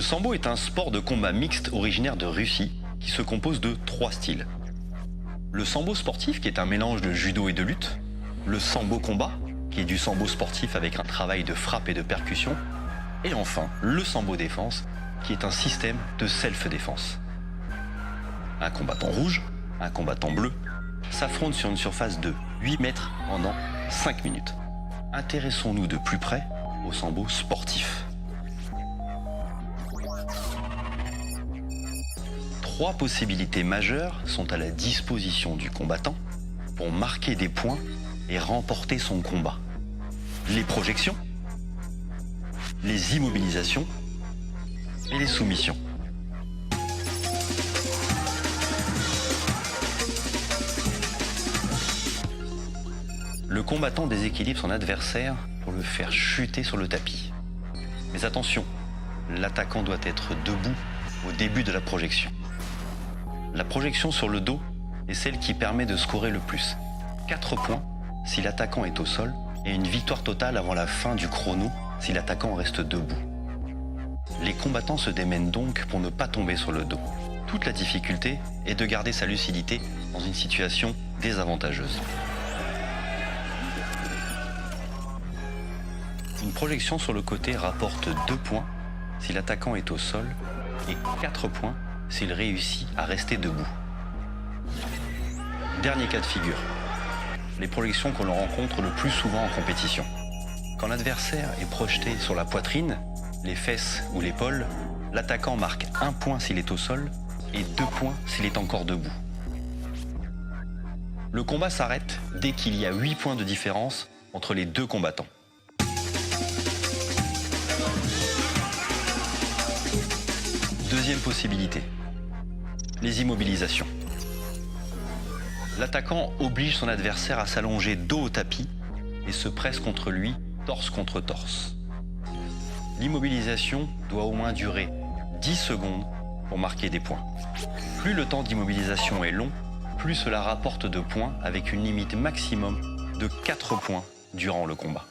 sambo est un sport de combat mixte originaire de Russie qui se compose de 3 styles. Le sambo sportif qui est un mélange de judo et de lutte, le sambo combat qui est du sambo sportif avec un travail de frappe et de percussion, et enfin le sambo défense qui est un système de self-défense. Un combattant rouge, un combattant bleu s'affrontent sur une surface de 8 mètres pendant 5 minutes. Intéressons-nous de plus près au sambo sportif. 3 possibilités majeures sont à la disposition du combattant pour marquer des points et remporter son combat. Les projections, les immobilisations et les soumissions. Le combattant déséquilibre son adversaire pour le faire chuter sur le tapis. Mais attention, l'attaquant doit être debout au début de la projection. La projection sur le dos est celle qui permet de scorer le plus. 4 points si l'attaquant est au sol et une victoire totale avant la fin du chrono si l'attaquant reste debout. Les combattants se démènent donc pour ne pas tomber sur le dos. Toute la difficulté est de garder sa lucidité dans une situation désavantageuse. Une projection sur le côté rapporte 2 points si l'attaquant est au sol et 4 points s'il réussit à rester debout. Dernier cas de figure, les projections que l'on rencontre le plus souvent en compétition. Quand l'adversaire est projeté sur la poitrine, les fesses ou l'épaule, l'attaquant marque 1 point s'il est au sol et 2 points s'il est encore debout. Le combat s'arrête dès qu'il y a 8 points de différence entre les 2 combattants. Deuxième possibilité, les immobilisations. L'attaquant oblige son adversaire à s'allonger dos au tapis et se presse contre lui, torse contre torse. L'immobilisation doit au moins durer 10 secondes pour marquer des points. Plus le temps d'immobilisation est long, plus cela rapporte de points avec une limite maximum de 4 points durant le combat.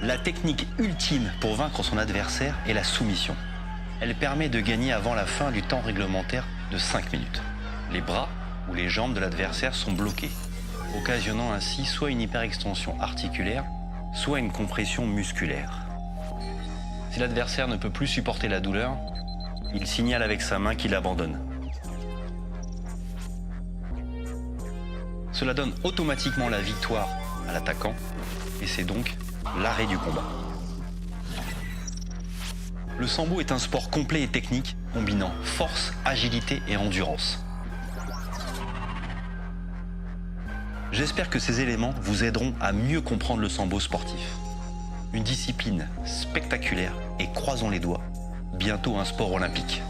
La technique ultime pour vaincre son adversaire est la soumission. Elle permet de gagner avant la fin du temps réglementaire de 5 minutes. Les bras ou les jambes de l'adversaire sont bloqués, occasionnant ainsi soit une hyperextension articulaire, soit une compression musculaire. Si l'adversaire ne peut plus supporter la douleur, il signale avec sa main qu'il abandonne. Cela donne automatiquement la victoire à l'attaquant et c'est donc l'arrêt du combat. Le sambo est un sport complet et technique, combinant force, agilité et endurance. J'espère que ces éléments vous aideront à mieux comprendre le sambo sportif. Une discipline spectaculaire et croisons les doigts, bientôt un sport olympique.